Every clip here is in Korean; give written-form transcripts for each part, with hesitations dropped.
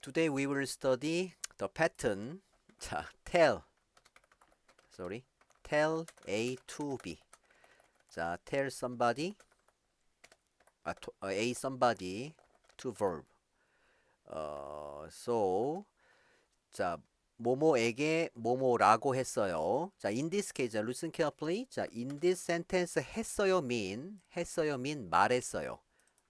Today we will study the pattern. 자, tell A to B. 자, tell somebody, A somebody to verb. 자, 뭐뭐에게 뭐뭐라고 했어요. 자, in this case, listen carefully. 자, in this sentence, 했어요 mean 말했어요.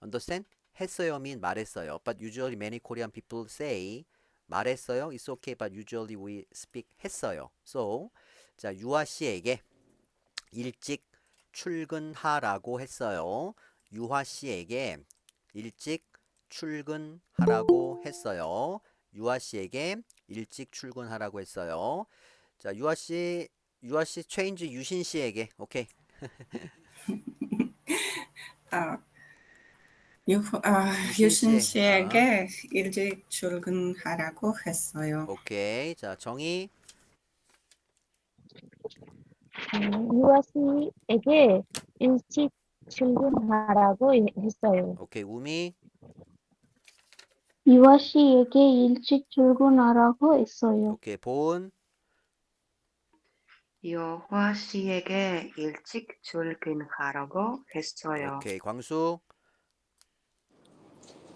Understand? 했어요 mean 말했어요. But usually many Korean people say 말했어요. It's okay, but usually we speak 했어요. So, 자, 유아 씨에게 일찍 출근하라고 했어요. 유아 씨에게 일찍 출근하라고 했어요. 유아 씨에게 일찍 출근하라고 했어요. 자, 유아 씨 체인지 유신 씨에게. 오케이. 아, 유신 유신 씨의 씨에게 일찍 출근하라고 했어요. 오케이. 자, 정희. 유아 씨에게 일찍 출근하라고 했어요. 오케이. 우미. 유아 씨에게 일찍 출근하라고 했어요. 오케이. 보은. 여화 씨에게 일찍 출근하라고 했어요. 오케이. 광수.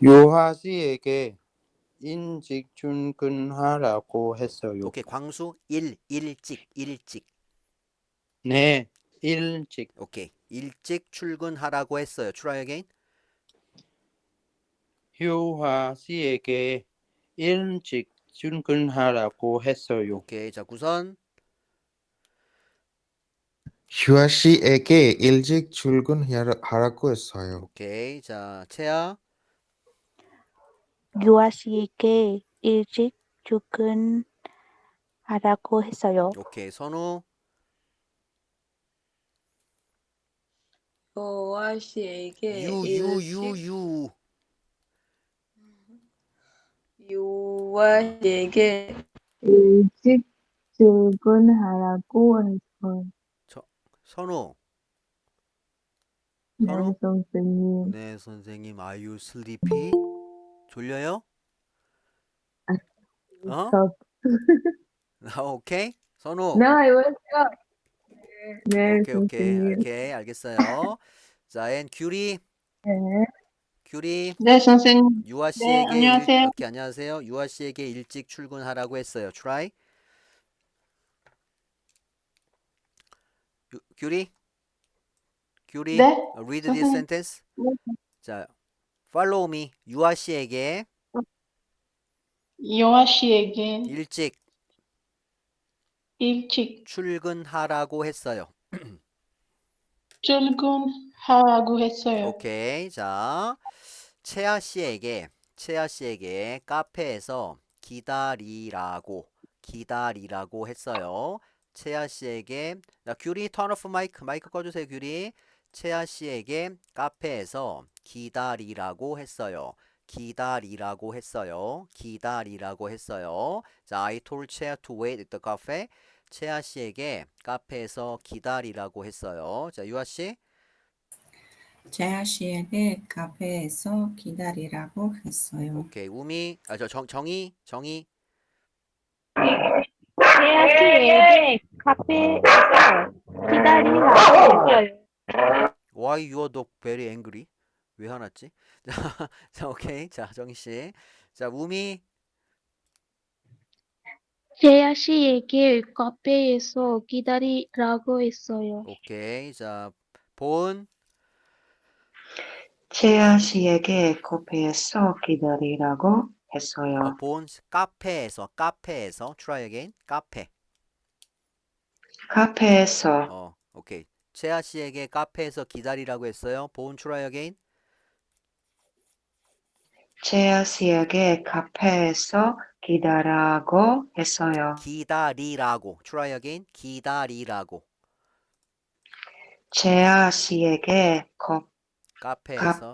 유하 씨에게 일찍 출근하라고 했어요. 오케이. 광수. 일찍. 네, 일찍. 오케이. 일찍 출근하라고 했어요. Try again. 유하 씨에게 일찍 출근하라고 했어요. 오케이. 자, 구선. 유아 씨에게 일찍 출근하라고 했어요. 오케이. 자, 채아. 유아 씨에게 일찍 출근하라고 했어요. 오케이. 선우. 여아 씨에게 유. 유아 씨에게 일찍 출근하라고 했어요. 선우. 네, 선우? 선생님. 네, 선생님. Are you sleepy? 졸려요? 어? Stop. 오케이. 선우. No, I was up. 네, 선생님. 오케이. 알겠어요. 자, 앤 큐리. 네. 큐리. 네, 선생님. 유아 네, 씨에게 안녕하세요. 오케이, 안녕하세요. 유아 씨에게 일찍 출근하라고 했어요. Try. 큐리. 네, Read this 선생님. sentence. 자, follow me. 유아 씨에게 여화 씨에게 일찍 일찍 출근하라고 했어요. 출근하라고 했어요. 오케이. 자, 채아 씨에게 카페에서 기다리라고 했어요. 채아 씨에게 나 귤이 turn off 마이크 꺼주세요. 귤이 채아 씨에게 카페에서 기다리라고 했어요. 기다리라고 했어요. 자, I told 채아 to wait at the cafe. 채아 씨에게 카페에서 기다리라고 했어요. 자, 유아 씨. 재하 씨에게 카페에서 기다리라고 했어요. 오케이. 우미. 정희. 재아 씨에게 카페에서 기다리라고 했어요. Why your dog very angry? 왜 화났지? 자, 오케이. 자, 정희 씨. 자, 우미. 재하 씨에게 카페에서 기다리라고 했어요. 오케이. 자, 보은. 채아 씨에게 카페에서 기다리라고 했어요. 보은 카페에서. Try again. 카페에서 오케이. 채아 씨에게 카페에서 기다리라고 했어요. 보은 try again. 채아 씨에게 카페에서 기다라고 했어요. 기다리라고. Try again. 기다리라고. 채아 씨에게 카페에서.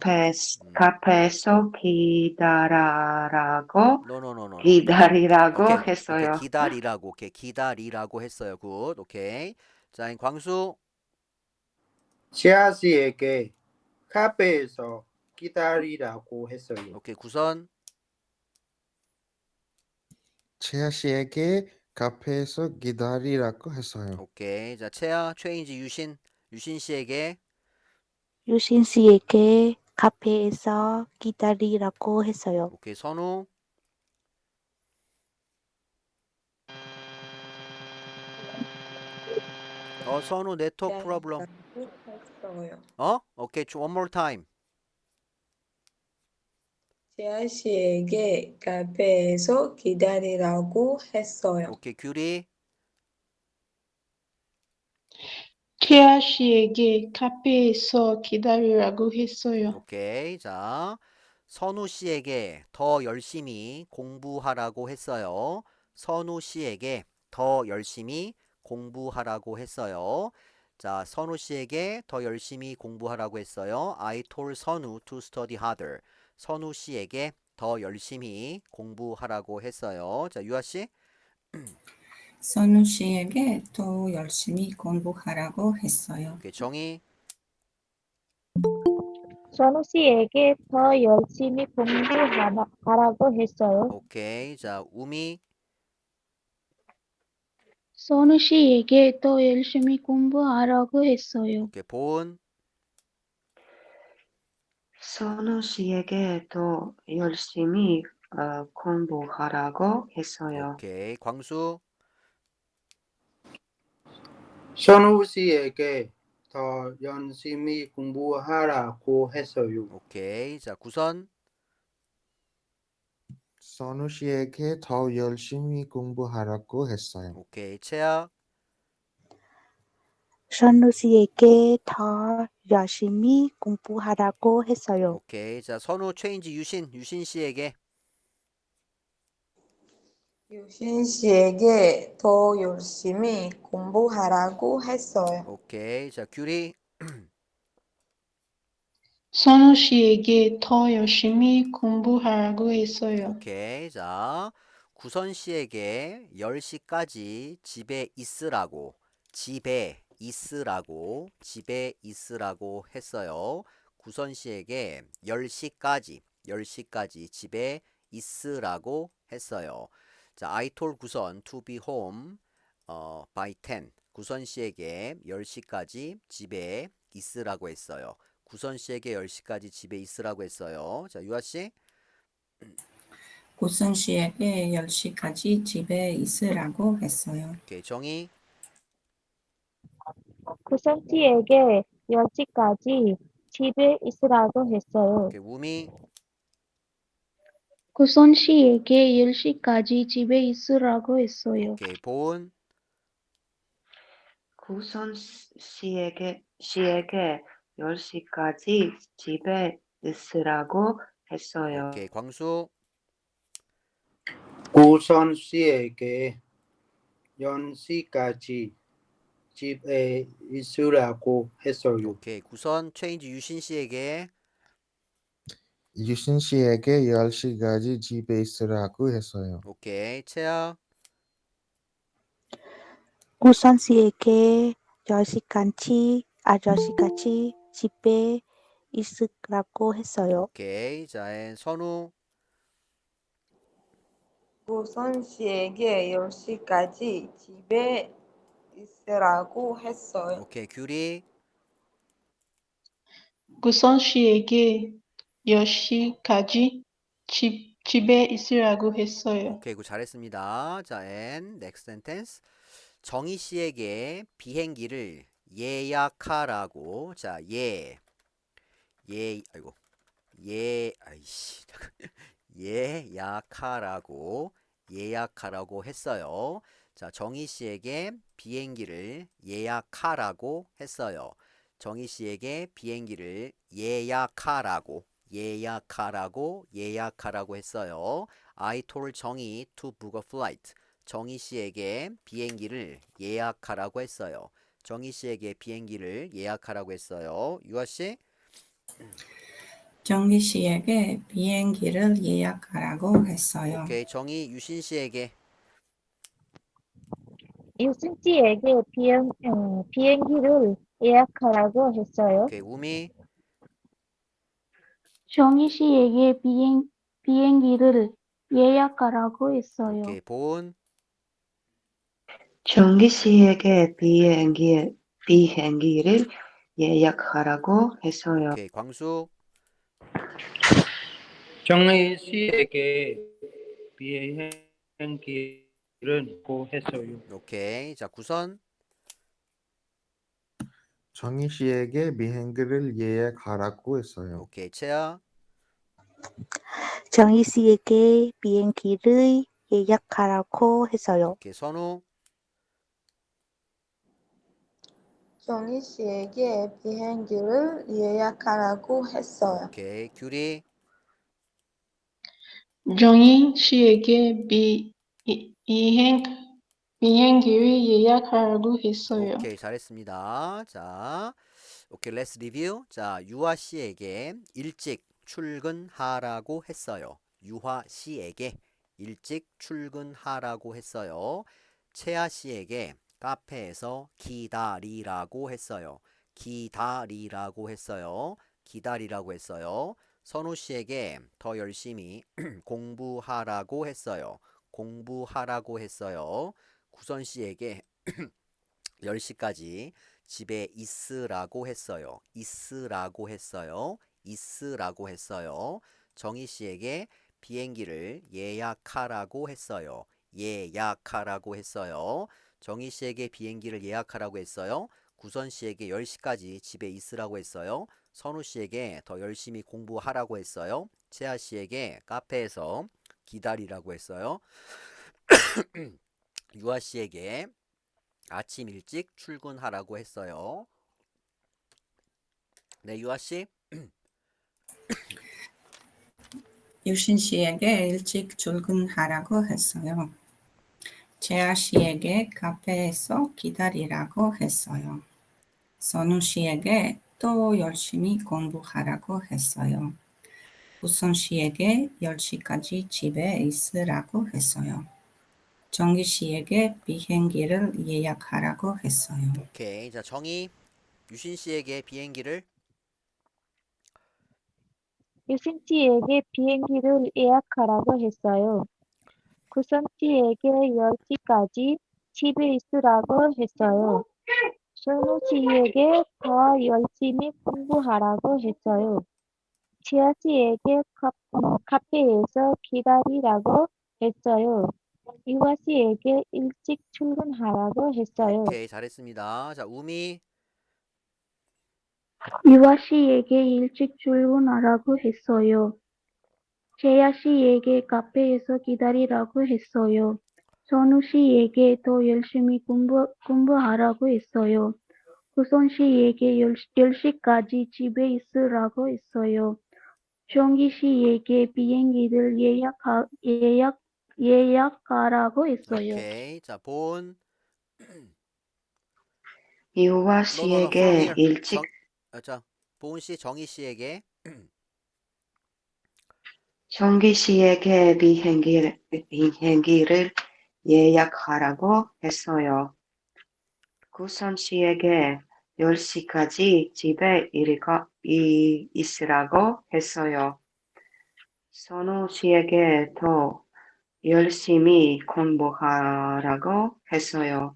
카페에서 기다리라고 No. 했어요. 오케이. 기다리라고 했어요. 굿. 오케이. 자, 광수. 채아 씨에게 카페에서 기다리라고 했어요. 오케이. 구선. 채아 씨에게 카페에서 기다리라고 했어요. 오케이. 자, 채아, 체인지 유신 씨에게 유신 씨에게 카페에서 기다리라고 했어요. 오케이. 선우 선우 네트워크 프로블럼. 했어요. 오케이. one more time. 재아 씨에게 카페에서 기다리라고 했어요. 오케이. 규리 케아 씨에게 카페에서 기다리라고 했어요. 오케이. 자, 선우 씨에게 더 열심히 공부하라고 했어요. 선우 씨에게 더 열심히 공부하라고 했어요. 자, 선우 씨에게 더 열심히 공부하라고 했어요. I told 선우 to study harder. 선우 씨에게 더 열심히 공부하라고 했어요. 자, 유아 씨. 선우 씨에게 더 열심히 공부하라고 했어요. 오케이. 정희. 선우 씨에게 더 열심히 공부하라고 했어요. 오케이. 자, 우미. 선우 씨에게 더 열심히 공부하라고 했어요. 오케이. 보은. 선우 씨에게 더 열심히 공부하라고 했어요. 오케이. 광수. 선우 씨에게 더 열심히 공부하라고 했어요. 오케이. 자, 구선. 선우 씨에게 더 열심히 공부하라고 했어요. 오케이. 채아. 선우 씨에게 더 열심히 공부하라고 했어요. 오케이. 자, 선우 체인지 유신 씨에게. 유신 씨에게 더 열심히 공부하라고 했어요. 오케이. 자, 규리. 선우 씨에게 더 열심히 공부하라고 했어요. 오케이. 자, 구선 씨에게 10시까지 집에 있으라고 했어요. 구선 씨에게 10시까지 집에 있으라고 했어요. 자, I told 구선 to be home by 10. 구선 씨에게 10시까지 집에 있으라고 했어요. 구선 씨에게 10시까지 집에 있으라고 했어요. 자, 유아 씨. 구선 씨에게 10시까지 집에 있으라고 했어요. 오케이. 정희. 구선 씨에게 10시까지 집에 있으라고 했어요. 오케이. 우미. 구선 씨에게 10시까지 집에 있으라고 했어요. 오케이. 보은. 구선 씨에게 10시까지 집에 있으라고 했어요. 오케이. 광수. 구선 씨에게 10시까지 집에 있으라고 했어요. 오케이. 구선 체인지 유신 씨에게. 유신 씨에게 10시까지 집에 있으라고 했어요. 오케이. 채아. 구선 씨에게 10시까지 집에 있으라고 했어요. 오케이. 자, 선우. 구선 씨에게 10시까지 집에 있으라고 했어요. 오케이. 규리. 구선 씨에게 10시까지 집에 있으라고 했어요. 오케이. 그 잘했습니다. 자, next sentence. 정희 씨에게 비행기를 예약하라고. 자, 아이고. 아이씨. 잠깐. 예약하라고 했어요. 자, 정희 씨에게 비행기를 예약하라고 했어요. 정희 씨에게 비행기를 예약하라고 했어요. I told 정희 to book a flight. 정희 씨에게 비행기를 예약하라고 했어요. 정희 씨에게 비행기를 예약하라고 했어요. 유아 씨? 정희 씨에게 비행기를 예약하라고 했어요. 오케이. 정희 유신 씨에게. 유신 씨에게 비행기를 예약하라고 했어요. 오케이. 우미. 정희 씨에게 비행기를 예약하라고 했어요. 오케이. 본. 정기 씨에게 비행기를 예약하라고 했어요. 오케이. 광수. 정희 씨에게 비행기를 고 했어요. 오케이. 자, 구선. 정희 씨에게 비행기를 예약하라고 했어요. 오케이. 채아. 정희 씨에게 비행기를 예약하라고 했어요. 오케이. 선우. 정희 씨에게 비행기를 예약하라고 했어요. 오케이. 규리. 정희 씨에게 비행기를 예약하라고 했어요. 오케이. 잘했습니다. 자, 오케이. 렛츠 리뷰. 자, 유아 씨에게 일찍 출근하라고 했어요. 유화 씨에게 일찍 출근하라고 했어요. 채아 씨에게 카페에서 기다리라고 했어요. 기다리라고 했어요. 기다리라고 했어요. 선우 씨에게 더 열심히 공부하라고 했어요. 공부하라고 했어요. 구선 씨에게 10시까지 집에 있으라고 했어요. 있으라고 했어요. 있으라고 했어요. 정희 씨에게 비행기를 예약하라고 했어요. 예약하라고 했어요. 정희 씨에게 비행기를 예약하라고 했어요. 구선 씨에게 10시까지 집에 있으라고 했어요. 선우 씨에게 더 열심히 공부하라고 했어요. 채아 씨에게 카페에서 기다리라고 했어요. 유아 씨에게 아침 일찍 출근하라고 했어요. 네, 유아 씨. 유신 씨에게 일찍 출근하라고 했어요. 재아 씨에게 카페에서 기다리라고 했어요. 선우 씨에게 또 열심히 공부하라고 했어요. 우선 씨에게 10시까지 집에 있으라고 했어요. 정기 씨에게 비행기를 예약하라고 했어요. 오케이. 자, 정희. 유신 씨에게 비행기를. 유신 씨에게 비행기를 예약하라고 했어요. 구선 씨에게 10시까지 집에 있으라고 했어요. 선우 씨에게 더 열심히 공부하라고 했어요. 지아 씨에게 카페에서 기다리라고 했어요. 유아 씨에게 일찍 출근하라고 했어요. 오케이. 잘했습니다. 자, 우미. 유아 씨에게 일찍 출근하라고 했어요. 재야 씨에게 카페에서 기다리라고 했어요. 선우 씨에게 더 열심히 공부하라고 했어요. 구선 씨에게 10시까지 집에 있으라고 했어요. 정기 씨에게 비행기를 예약하라고 했어요. 오케이. 자, 본. 유아 No, no, no. From 씨에게 here. 일찍 자, 보은 씨, 정희 씨에게. 정기 씨에게 비행기를 예약하라고 했어요. 구선 씨에게 10시까지 집에 있으라고 했어요. 선우 씨에게 더 열심히 공부하라고 했어요.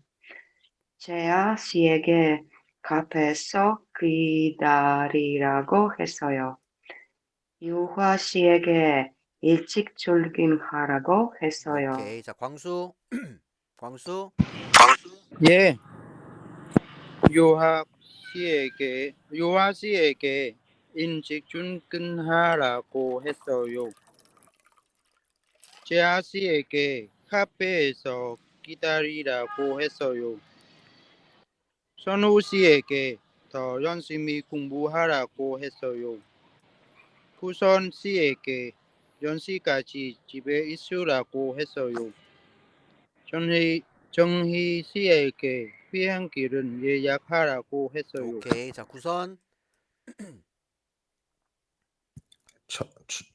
재아 씨에게 카페에서 기다리라고 했어요. 유화 씨에게 일찍 출근하라고 했어요. 오케이. 자, 광수. 광수. 예. 유아 씨에게 일찍 출근하라고 했어요. 재아 씨에게 카페에서 기다리라고 했어요. 선우 씨에게 더 열심히 공부하라고 했어요. 구선 씨에게 10시까지 집에 있으라고 했어요. 정희 씨에게 비행기를 예약하라고 했어요. 오케이. 자, 구선.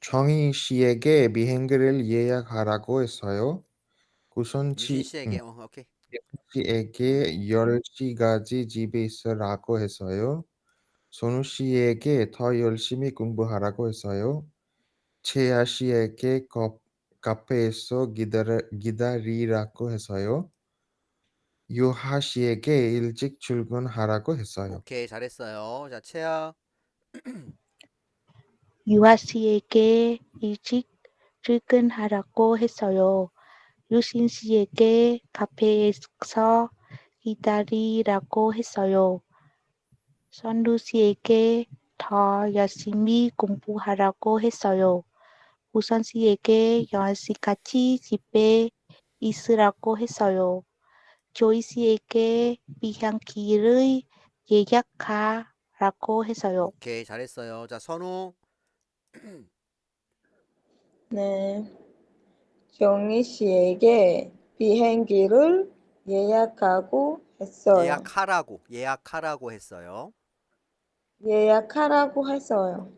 정희 씨에게 비행기를 예약하라고 했어요. 구선 유신 씨에게. 오케이. 씨에게 10시까지 집에 있으라고 했어요. 선우 씨에게 더 열심히 공부하라고 했어요. 채아 씨에게 카페에서 기다리라고 했어요. 유하 씨에게 일찍 출근하라고 했어요. 오케이, 잘했어요. 자, 채아. 유아 씨에게 일찍 출근하라고 했어요. 유신 씨에게 카페에서 기다리라고 했어요. 선우 씨에게 더 열심히 공부하라고 했어요. 우선 씨에게 10시까지 집에 있으라고 했어요. 조이 씨에게 비행기를 예약하라고 했어요. 오케이, 잘했어요. 자, 선우. 네. 정희 씨에게 비행기를 예약하고 했어요. 예약하라고 했어요. 예약하라고 했어요.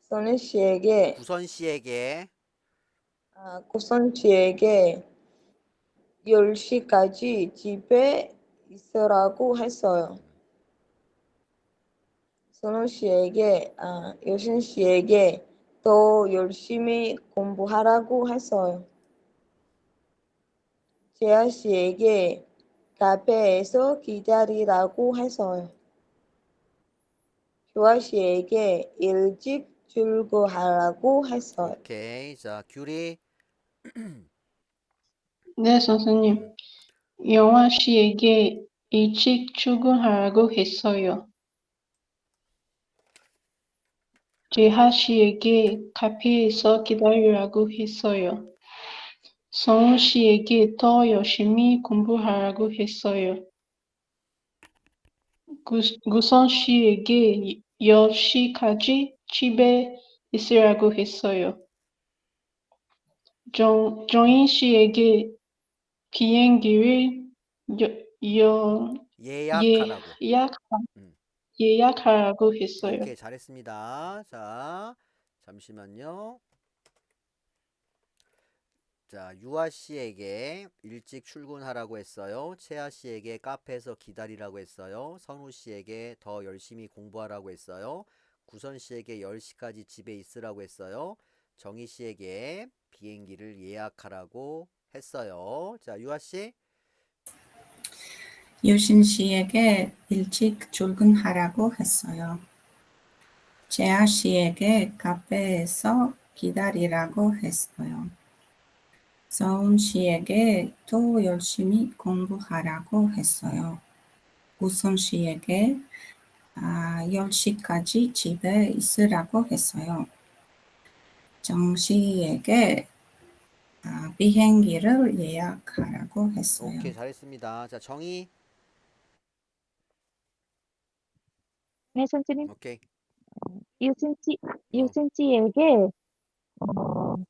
선희 씨에게, 구선 씨에게 구선 씨에게 10시까지 집에 있으라고 했어요. 여신 씨에게 더 열심히 공부하라고 했어요. 재아 씨에게 카페에서 기다리라고 했어요. 조아 씨에게 일찍 출근하라고 했어요. 오케이. 자, 규리. 네, 선생님. 영화 씨에게 일찍 출근하라고 했어요. 재하 씨에게 카페에서 기다리라고 했어요. 성우 씨에게 더 열심히 공부하라고 했어요. 구선 씨에게 10시까지 집에 있으라고 했어요. 정인 씨에게 비행기를 여, 여, 예약하라고. 예약, 음. 예약하라고 했어요. 오케이, 잘했습니다. 자, 잠시만요. 자, 유아 씨에게 일찍 출근하라고 했어요. 채아 씨에게 카페에서 기다리라고 했어요. 선우 씨에게 더 열심히 공부하라고 했어요. 구선 씨에게 10시까지 집에 있으라고 했어요. 정희 씨에게 비행기를 예약하라고 했어요. 자, 유아 씨. 유신 씨에게 일찍 출근하라고 했어요. 재아 씨에게 카페에서 기다리라고 했어요. 서운 씨에게 더 열심히 공부하라고 했어요. 우선 씨에게 10시까지 집에 있으라고 했어요. 정 씨에게 비행기를 예약하라고 했어요. 오케이, 잘했습니다. 자, 정희. 네, 선생님. 오케이. 유신 씨에게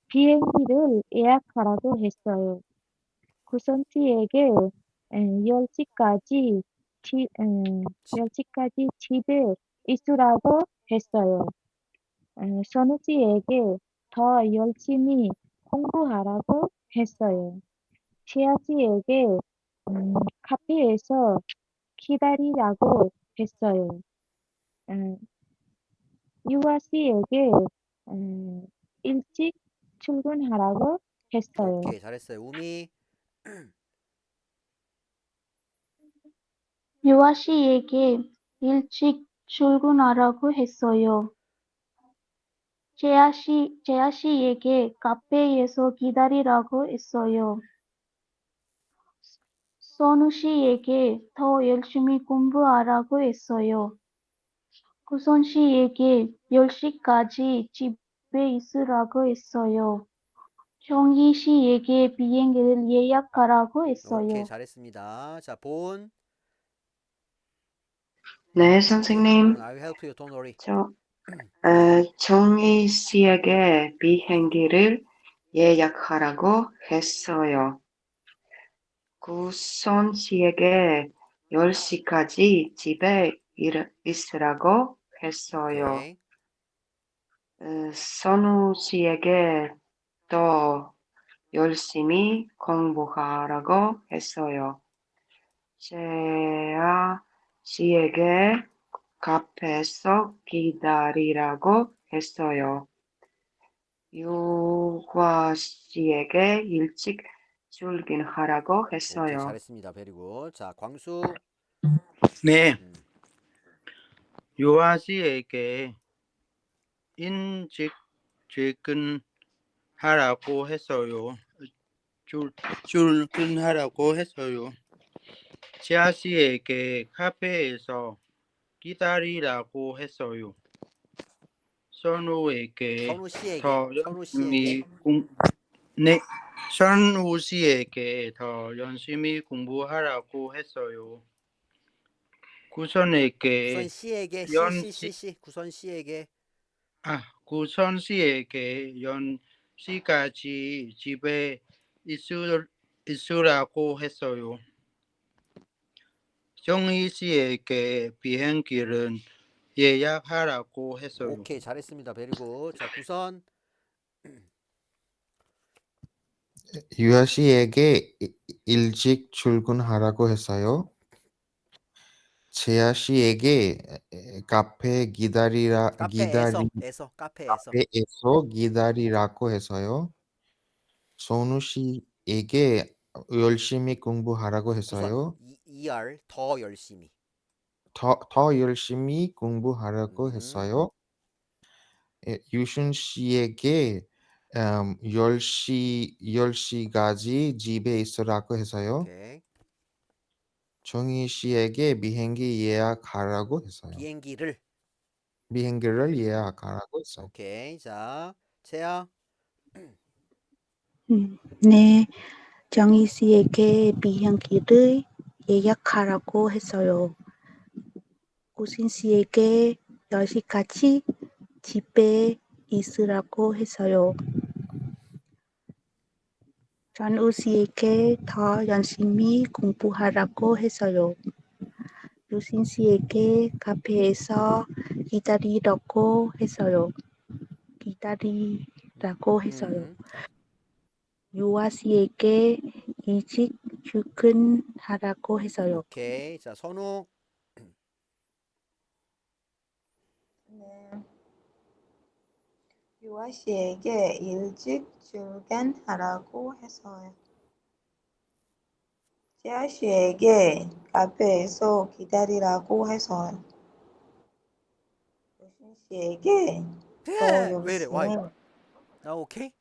비행기를 예약하라고 했어요. 구선 씨에게 10시까지 10시까지 집에 있으라고 했어요. 선우 씨에게 더 열심히 공부하라고 했어요. 지아 씨에게 카페에서 기다리라고 했어요. 음, 유아 씨에게 일찍 출근하라고 했어요. 오케이, 잘했어요. 우미. 유아 씨에게 일찍 출근하라고 했어요. 재아 씨에게 카페에서 기다리라고 했어요. 선우 씨에게 더 열심히 공부하라고 했어요. 구선 씨에게 10시까지 집에 있으라고 했어요. 정희 씨에게 비행기를 예약하라고 오케이, 했어요. 잘했습니다. 자, 본. 네, 오케이, 선생님. I will help you. Don't worry. 정희 씨에게 비행기를 예약하라고 했어요. 구선 씨에게 10시까지 집에 있으라고 했어요. 오케이. 선우 씨에게 더 열심히 공부하라고 했어요. 재아 씨에게 카페에서 기다리라고 했어요. 유과 씨에게 일찍 출근하라고 오케이, 했어요. 잘했습니다. 베리고. 자, 광수. 네, 음, 유아 씨에게 일찍 출근하라고 했어요. 출근하라고 했어요. 지아 씨에게 카페에서 기다리라고 했어요. 선우에게 선우 씨에게, 더 선우 씨에게. 네, 선우 씨에게 더 열심히 공부하라고 했어요. 구선 구선에게 씨에게, 연시 구선 씨에게. 구선 씨에게 연시까지 집에 있으라고 했어요. 정희 씨에게 비행기를 예약하라고 했어요. 오케이, 잘했습니다. 베리고. 자, 구선. 유아 씨에게 일찍 출근하라고 했어요. 재아 씨에게 카페에서. 카페에서 기다리라고 했어요. 선우 씨에게 열심히 공부하라고 구선. 했어요. 더 열심히. 더 열심히 공부하라고 음, 했어요. 유신 씨에게 10시까지 집에 있으라고 했어요. 오케이. 정희 씨에게 비행기 예약하라고 했어요. 비행기를 예약하라고 했어요. 오케이. 자, 채아. 네, 정희 씨에게 비행기를 예약하라고 했어요. 우신 씨에게 10시까지 집에 있으라고 했어요. 전우 씨에게 더 열심히 공부하라고 했어요. 유신 씨에게 카페에서 기다리라고 했어요. 음, 유아 씨에게 일찍 출근하라고 했어요. 오케이. 자, 선우. 네. 유아 씨에게 일찍 출근하라고 했어요. 지아 씨에게 카페에서 기다리라고 했어요. 유신 씨에게 더 왜 이래? 열심히 와이. 나 오케이?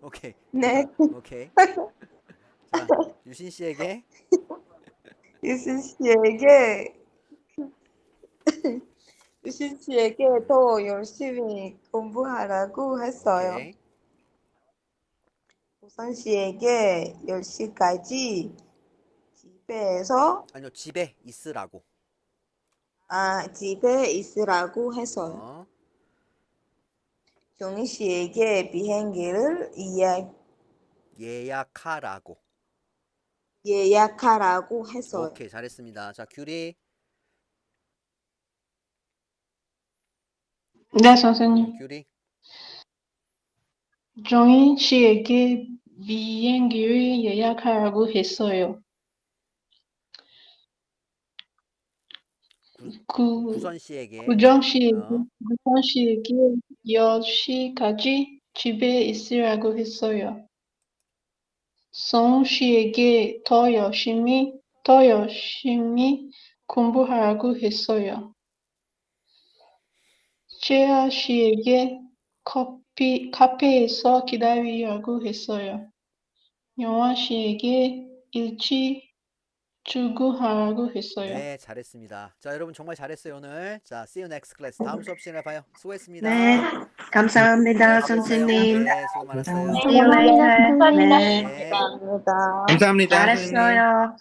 오케이. 네, 자, 오케이. 자, 유신 씨에게. 유신 씨에게 유신 씨에게 더 열심히 공부하라고 했어요. 오케이. 우선 씨에게 10시까지 집에서 아니요, 집에 있으라고. 집에 있으라고 했어요. 어. 종희 씨에게 비행기를 예약하라고. 예약하라고 했어요. 오케이, 잘했습니다. 자, 규리. 네, 선생님. 규리. 정희 씨에게 비행기를 예약하라고 했어요. 구선 씨에게. 구정 씨에게, 어. 구정 씨에게 10시까지 집에 있으라고 했어요. 성우 씨에게 더 열심히 공부하라고 했어요. 재아 씨에게 카페에서 기다리라고 했어요. 영화 씨에게 일찍 출근하라고 했어요. 네, 잘했습니다. 자, 여러분 정말 잘했어요, 오늘. 자, see you next class. 다음 수업 시간에 봐요. 네, 수고했습니다. 감사합니다, 네, 수고했어요. 선생님. 네, 수고 많았어요. See you 감사합니다, later. 선생님. 네, 네. 감사합니다. 감사합니다, 선생님. 잘했어요.